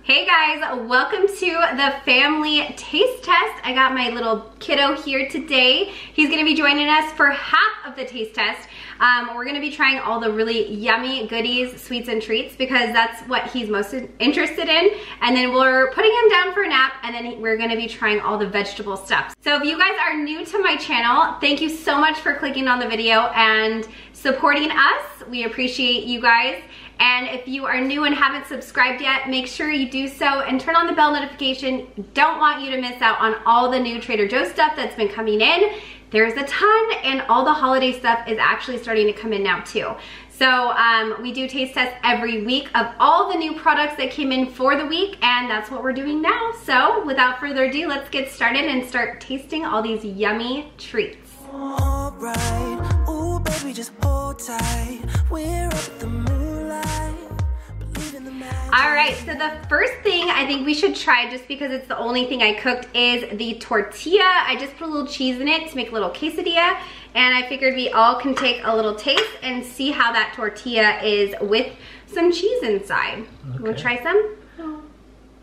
Hey guys, welcome to the family taste test. I got my little kiddo here today. He's gonna be joining us for half of the taste test. We're gonna be trying all the really yummy goodies, sweets and treats, because that's what he's most interested in. And then we're putting him down for a nap, and then we're gonna be trying all the vegetable stuff. So if you guys are new to my channel, thank you so much for clicking on the video and supporting us. We appreciate you guys. And if you are new and haven't subscribed yet, make sure you do so and turn on the bell notification. Don't want you to miss out on all the new Trader Joe's stuff that's been coming in. There's a ton, and all the holiday stuff is actually starting to come in now too. So we do taste tests every week of all the new products that came in for the week, and that's what we're doing now. So without further ado, let's get started and start tasting all these yummy treats. All right, ooh baby, just hold tight. We're up the moonlight. All right, so the first thing I think we should try, just because it's the only thing I cooked, is the tortilla. I just put a little cheese in it to make a little quesadilla, and I figured we all can take a little taste and see how that tortilla is with some cheese inside. Okay. You wanna try some?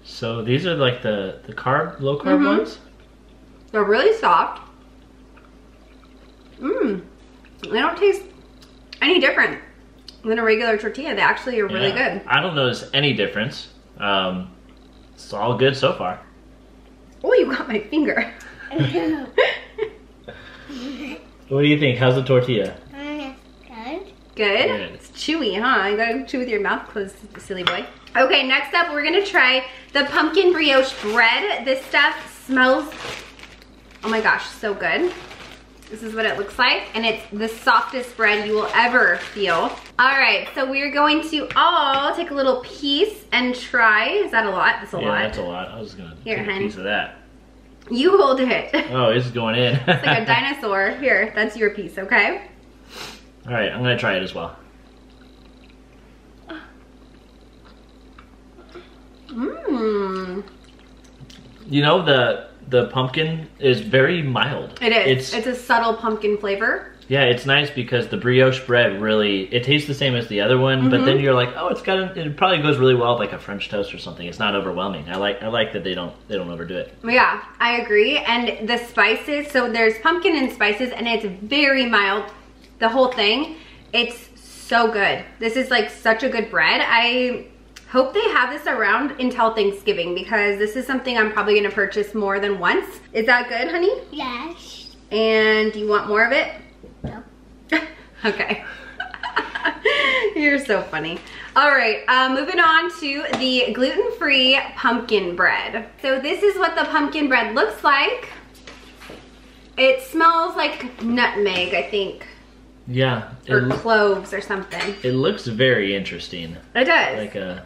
So these are like the low carb ones? They're really soft. They don't taste any different than a regular tortilla. They actually are really good. I don't notice any difference. It's all good so far. Oh, you got my finger. What do you think? How's the tortilla? Good. Good? It's chewy, huh? You gotta chew with your mouth closed, silly boy. Okay, next up, we're gonna try the pumpkin brioche bread. This stuff smells, oh my gosh, so good. This is what it looks like, and it's the softest bread you will ever feel. All right, so we're going to all take a little piece and try. Is that a lot? That's a lot. Yeah, that's a lot. I was gonna take a piece of that. You hold it. Oh, it's going in. It's like a dinosaur. Here, that's your piece, okay? All right, I'm gonna try it as well. You know, the pumpkin is very mild. It is. It's a subtle pumpkin flavor. Yeah, it's nice because the brioche bread really, it tastes the same as the other one, but then you're like, oh, it probably goes really well with like a French toast or something. It's not overwhelming. I like that they don't overdo it. Yeah, I agree. And the spices, so there's pumpkin and spices, and it's very mild. The whole thing, it's so good. This is like such a good bread. I hope they have this around until Thanksgiving, because this is something I'm probably gonna purchase more than once. Is that good, honey? Yes. And do you want more of it? No. Okay. You're so funny. All right, moving on to the gluten-free pumpkin bread. So this is what the pumpkin bread looks like. It smells like nutmeg, I think. Yeah. Or cloves or something. It looks very interesting. It does. Like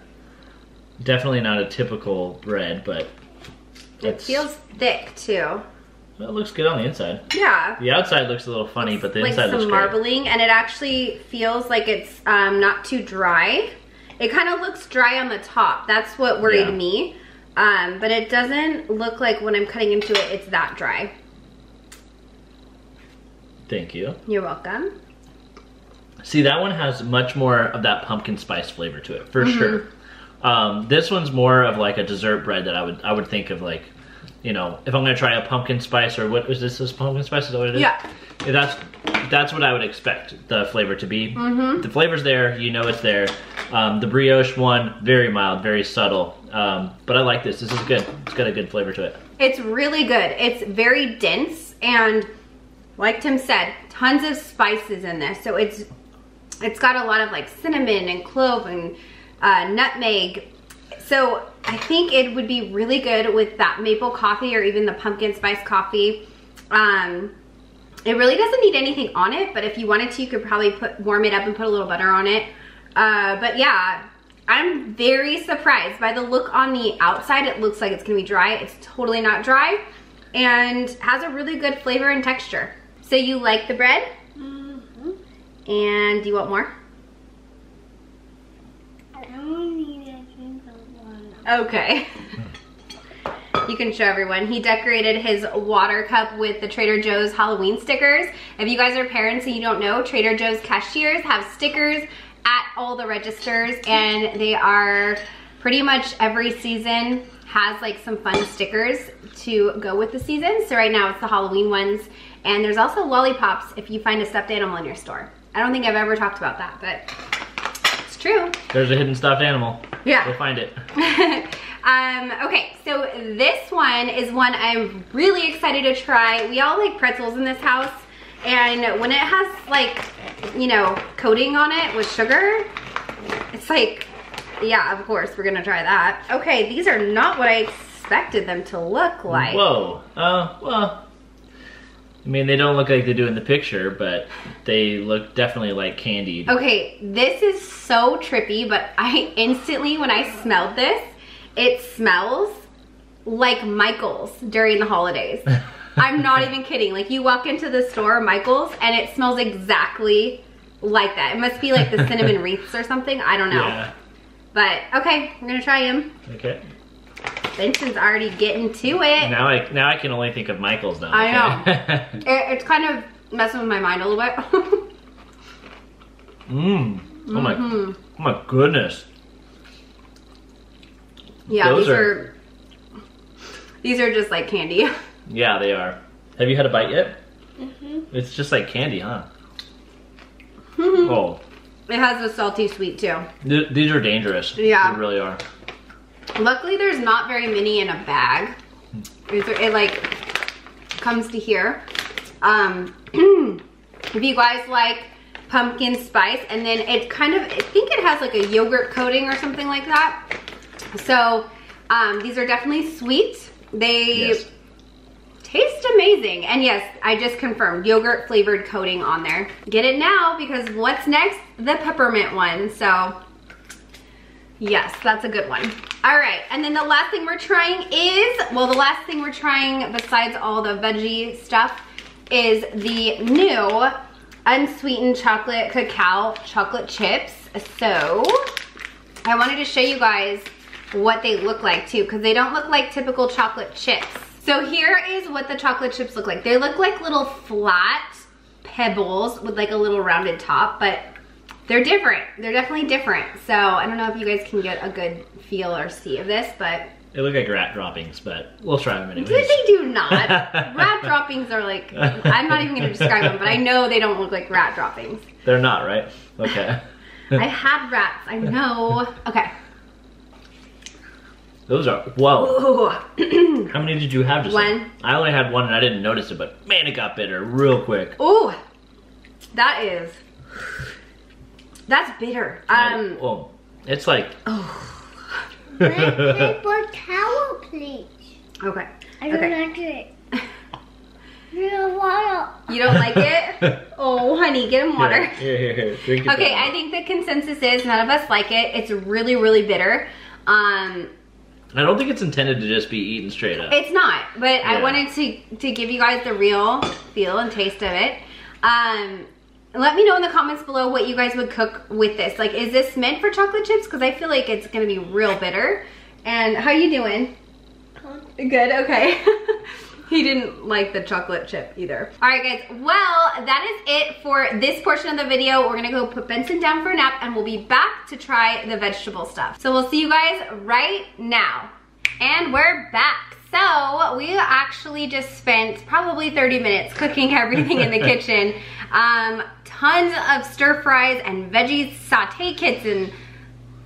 definitely not a typical bread, but it feels thick too. Well, it looks good on the inside. Yeah. The outside looks a little funny, but the inside looks great. Like some marbling, and it actually feels like it's not too dry. It kind of looks dry on the top. That's what worried me. But it doesn't look like when I'm cutting into it, it's that dry. Thank you. You're welcome. See, that one has much more of that pumpkin spice flavor to it, for sure. This one's more of like a dessert bread that I would think of, like, you know, if I'm gonna try a pumpkin spice, or what is this pumpkin spice? Is that what it is? Yeah. That's what I would expect the flavor to be. The flavor's there, you know it's there. The brioche one, very mild, very subtle. But I like this. This is good. It's got a good flavor to it. It's really good. It's very dense, and like Tim said, tons of spices in this. So it's got a lot of like cinnamon and clove and nutmeg. So I think it would be really good with that maple coffee, or even the pumpkin spice coffee. It really doesn't need anything on it, but if you wanted to, you could probably warm it up and put a little butter on it. But yeah, I'm very surprised by the look on the outside. It looks like it's gonna be dry. It's totally not dry, and has a really good flavor and texture. So you like the bread? And do you want more? I only need a drink of water. Okay. You can show everyone. He decorated his water cup with the Trader Joe's Halloween stickers. If you guys are parents and you don't know, Trader Joe's cashiers have stickers at all the registers, and they are pretty much every season has like some fun stickers to go with the season. So right now it's the Halloween ones. And there's also lollipops if you find a stuffed animal in your store. I don't think I've ever talked about that, but it's true. There's a hidden stuffed animal. Yeah. We'll find it. Okay, so this one is one I'm really excited to try. We all like pretzels in this house. And when it has like, you know, coating on it with sugar, it's like, yeah, of course, we're gonna try that. Okay, these are not what I expected them to look like. Whoa, well, I mean, they don't look like they do in the picture, but they look definitely like candied. Okay, this is so trippy, but I instantly, when I smelled this, it smells like Michael's during the holidays. I'm not even kidding. Like, you walk into the store, Michael's, and it smells exactly like that. It must be like the cinnamon wreaths or something. I don't know. Yeah. But, okay, we're gonna try them. Okay. Vincent's already getting to it. Now I can only think of Michael's now. I know. It's kind of messing with my mind a little bit. Oh my goodness. Yeah, these are just like candy. Yeah, they are. Have you had a bite yet? It's just like candy, huh? Oh. It has a salty sweet too. These are dangerous. Yeah. They really are. Luckily, there's not very many in a bag. It like comes to here. If you guys like pumpkin spice, and then it kind of, I think it has like a yogurt coating or something like that. So these are definitely sweet. They taste amazing. And yes, I just confirmed, yogurt flavored coating on there. Get it now, because what's next? The peppermint one. So yes, that's a good one. All right, and then the last thing we're trying is, well, the last thing we're trying besides all the veggie stuff is the new unsweetened chocolate cacao chocolate chips. So I wanted to show you guys what they look like too, because they don't look like typical chocolate chips. So here is what the chocolate chips look like. They look like little flat pebbles with like a little rounded top, but they're different. They're definitely different. So I don't know if you guys can get a good feel or see of this, but they look like rat droppings, but we'll try them anyways. They do not. Rat droppings are like, I'm not even gonna describe them, but I know they don't look like rat droppings. They're not, right? Okay. I had rats, I know. Okay. Those are, whoa. Ooh. How many did you have just one? Now? I only had one and I didn't notice it, but man, it got bitter real quick. Ooh, that's bitter. Oh, it's like. Paper towel, please. Okay. I don't like it. You don't like it? Oh, honey, get him water. Here. Drink it. Okay, I think the consensus is none of us like it. It's really, really bitter. I don't think it's intended to just be eaten straight up. It's not, but I wanted to give you guys the real feel and taste of it. Let me know in the comments below what you guys would cook with this. Like, is this meant for chocolate chips? Because I feel like it's gonna be real bitter. And how you doing? Good, okay. He didn't like the chocolate chip either. All right, guys, well, that is it for this portion of the video. We're gonna go put Benson down for a nap, and we'll be back to try the vegetable stuff. So we'll see you guys right now. And we're back. So we actually just spent probably 30 minutes cooking everything in the kitchen. Tons of stir fries and veggie sauté kits, and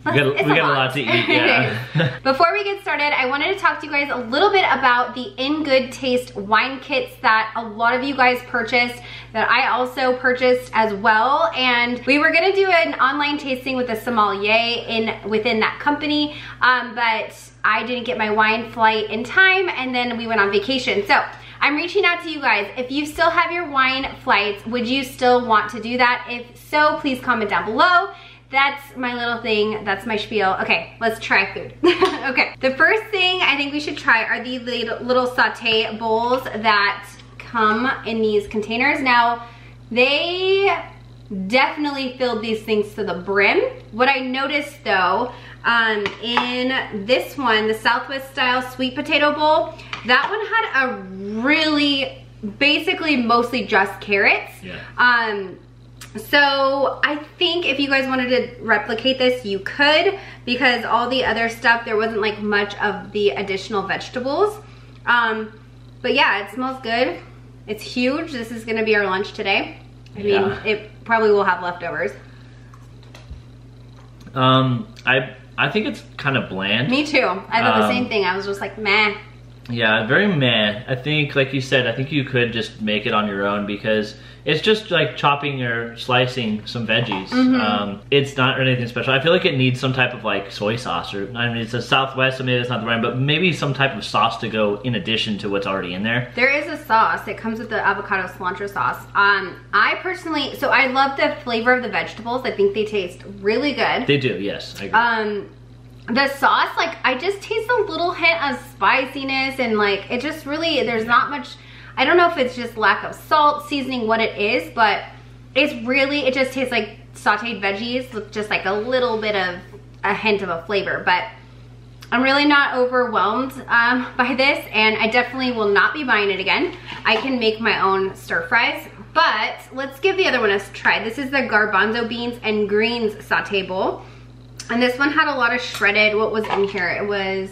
we got a lot to eat, yeah. Before we get started, I wanted to talk to you guys a little bit about the In Good Taste wine kits that a lot of you guys purchased, that I also purchased as well. And we were gonna do an online tasting with a sommelier within that company, but I didn't get my wine flight in time, and then we went on vacation. So I'm reaching out to you guys. If you still have your wine flights, would you still want to do that? If so, please comment down below. That's my little thing, that's my spiel. Okay, let's try food. Okay, the first thing I think we should try are these little sauté bowls that come in these containers. Now, they definitely filled these things to the brim. What I noticed though, in this one, the Southwest style sweet potato bowl, that one had a really, basically mostly just carrots. Yeah. So I think if you guys wanted to replicate this, you could, because all the other stuff, there wasn't like much of the additional vegetables. But yeah, it smells good. It's huge. This is gonna be our lunch today. I mean, it probably will have leftovers. I think it's kind of bland. Me too. I thought the same thing. I was just like, meh. Yeah, very meh. I think, like you said, I think you could just make it on your own because it's just like chopping or slicing some veggies. It's not anything special. I feel like it needs some type of like soy sauce, or I mean, it's a Southwest, so maybe that's not the right, but maybe some type of sauce to go in addition to what's already in there. There is a sauce. It comes with the avocado cilantro sauce. I personally, so I love the flavor of the vegetables. I think they taste really good. They do, yes. I agree. The sauce, like, I just taste a little hint of spiciness, and like, it just really, there's not much, I don't know if it's just lack of salt, seasoning, what it is, but it's really, it just tastes like sauteed veggies with just like a little bit of a hint of a flavor. But I'm really not overwhelmed by this, and I definitely will not be buying it again. I can make my own stir fries, but let's give the other one a try. This is the garbanzo beans and greens saute bowl. And this one had a lot of shredded, what was in here? It was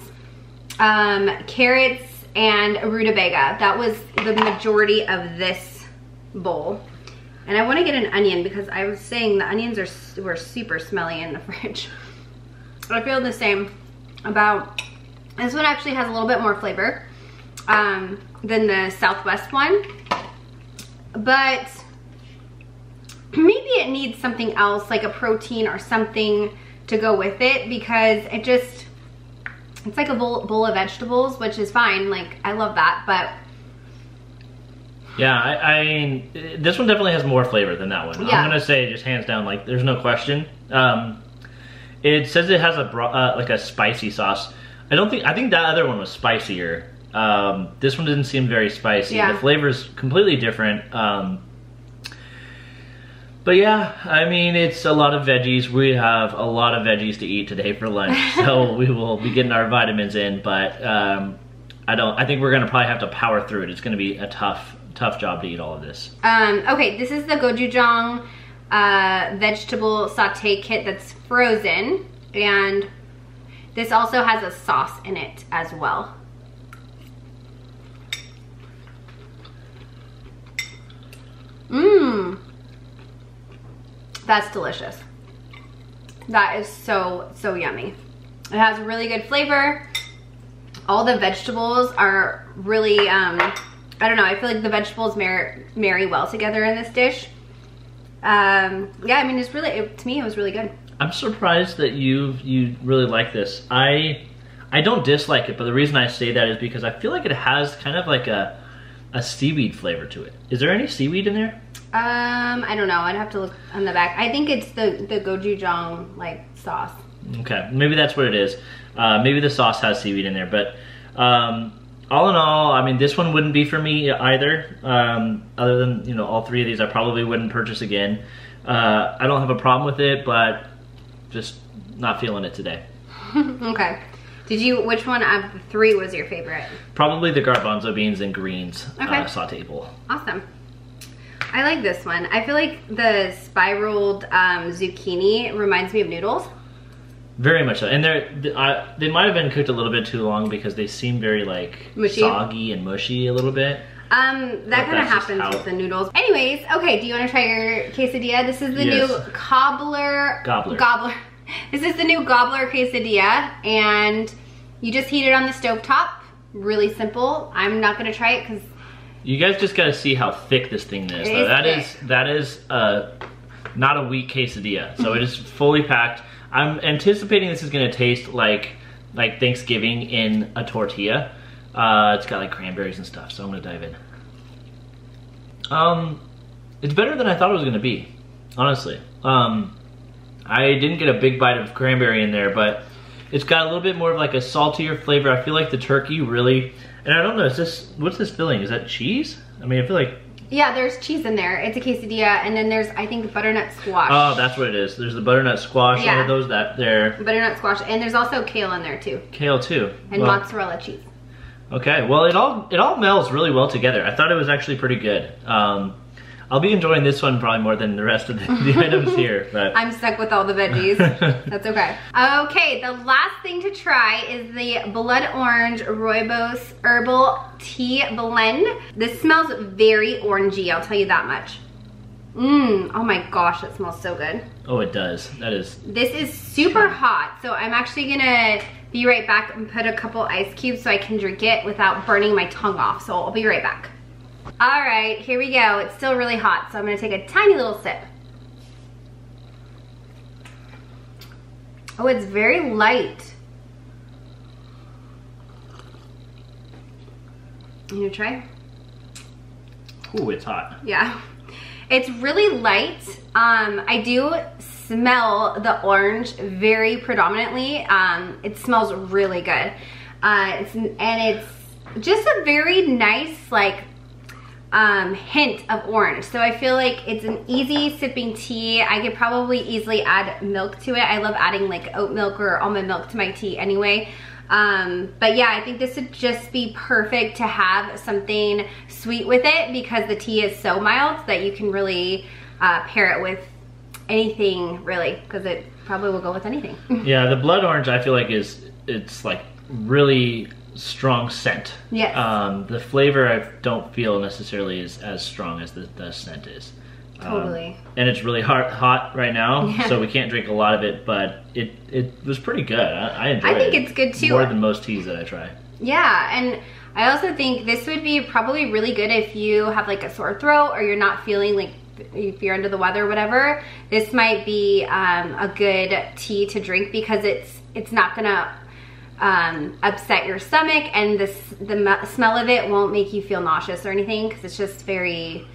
carrots and rutabaga. That was the majority of this bowl. And I want to get an onion because I was saying the onions were super smelly in the fridge. I feel the same about, this one actually has a little bit more flavor than the Southwest one. But maybe it needs something else, like a protein or something to go with it, because it just, it's like a bowl of vegetables, which is fine. Like, I love that, but yeah, I mean, this one definitely has more flavor than that one. Yeah. I'm gonna say just hands down, like, there's no question. It says it has a like a spicy sauce. I think that other one was spicier. This one didn't seem very spicy. Yeah. The flavor's completely different. But yeah, I mean, it's a lot of veggies. We have a lot of veggies to eat today for lunch, so we will be getting our vitamins in. But I think we're gonna probably have to power through it. It's gonna be a tough job to eat all of this. Okay, this is the gochujang vegetable saute kit that's frozen, and this also has a sauce in it as well. Mmm. That's delicious. That is so, so yummy. It has really good flavor. All the vegetables are really, I don't know, I feel like the vegetables marry well together in this dish. Yeah, I mean, it's really, to me, it was really good. I'm surprised that you really like this. I don't dislike it, but the reason I say that is because I feel like it has kind of like a seaweed flavor to it. Is there any seaweed in there? I don't know. I'd have to look on the back. I think it's the gochujang like sauce. Okay, maybe that's what it is. Maybe the sauce has seaweed in there, but all in all, I mean, this one wouldn't be for me either. Other than, you know, all three of these I probably wouldn't purchase again. I don't have a problem with it, but just not feeling it today. Okay. Which one of the three was your favorite? Probably the garbanzo beans and greens saute bowl. Awesome. I like this one. I feel like the spiraled zucchini reminds me of noodles. Very much so. And they might have been cooked a little bit too long because they seem very like mushy, soggy and mushy a little bit. That kind of happens with the noodles. Anyways, okay, do you want to try your quesadilla? This is the new Gobbler. This is the new Gobbler quesadilla, and you just heat it on the stovetop. Really simple. I'm not gonna try it because you guys just gotta see how thick this thing is. That is not a weak quesadilla. So it is fully packed. I'm anticipating this is gonna taste like Thanksgiving in a tortilla. It's got like cranberries and stuff, so I'm gonna dive in. It's better than I thought it was gonna be, honestly. I didn't get a big bite of cranberry in there, but it's got a little bit more of like a saltier flavor. I feel like the turkey really, and I don't know, what's this filling? Is that cheese? I mean, I feel like, yeah, there's cheese in there. It's a quesadilla, and then there's, I think, butternut squash. Oh, that's what it is. There's the butternut squash. Yeah. One of those there. Butternut squash, and there's also kale in there too. Kale too. And mozzarella cheese. I'll be enjoying this one probably more than the rest of the items here. But I'm stuck with all the veggies. That's okay. Okay, the last thing to try is the Blood Orange Rooibos Herbal Tea Blend. This smells very orangey, I'll tell you that much. Oh my gosh, that smells so good. Oh, it does. That is. This is super hot, so I'm actually gonna be right back and put a couple ice cubes so I can drink it without burning my tongue off. So I'll be right back. All right, here we go. It's still really hot, so I'm gonna take a tiny little sip. Oh, it's very light. You gonna try? Ooh, it's hot. Yeah. It's really light. I do smell the orange very predominantly. It smells really good. It's just a very nice like hint of orange. So I feel like it's an easy sipping tea. I could probably easily add milk to it. I love adding like oat milk or almond milk to my tea anyway. But yeah, I think this would just be perfect to have something sweet with it because the tea is so mild that you can really pair it with anything really, because it probably will go with anything. Yeah, the blood orange I feel like it's like really strong scent. Yes. The flavor I don't feel necessarily is as strong as the scent is. Totally. And it's really hot right now, Yeah. so we can't drink a lot of it, but it was pretty good. I enjoyed it. I think it's good too. More than most teas that I try. Yeah, and I also think this would be probably really good if you have like a sore throat or you're not feeling like, if you're under the weather or whatever. This might be a good tea to drink because it's not gonna upset your stomach, and the smell of it won't make you feel nauseous or anything because it's just very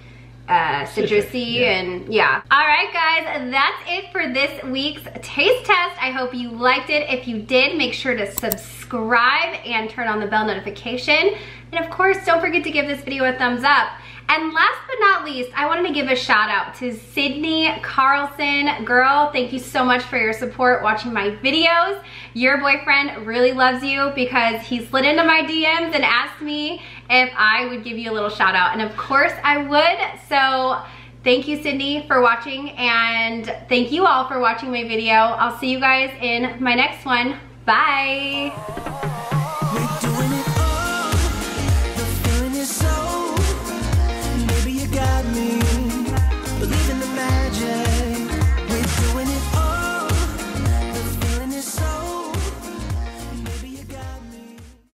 citrusy. Yeah. And yeah. All right guys, that's it for this week's taste test. I hope you liked it. If you did, make sure to subscribe and turn on the bell notification. And of course, don't forget to give this video a thumbs up. And last but not least, I wanted to give a shout out to Sydney Carlson. Girl, thank you so much for your support watching my videos. Your boyfriend really loves you because he slid into my DMs and asked me if I would give you a little shout out. And of course I would. So thank you, Sydney, for watching, and thank you all for watching my video. I'll see you guys in my next one. Bye.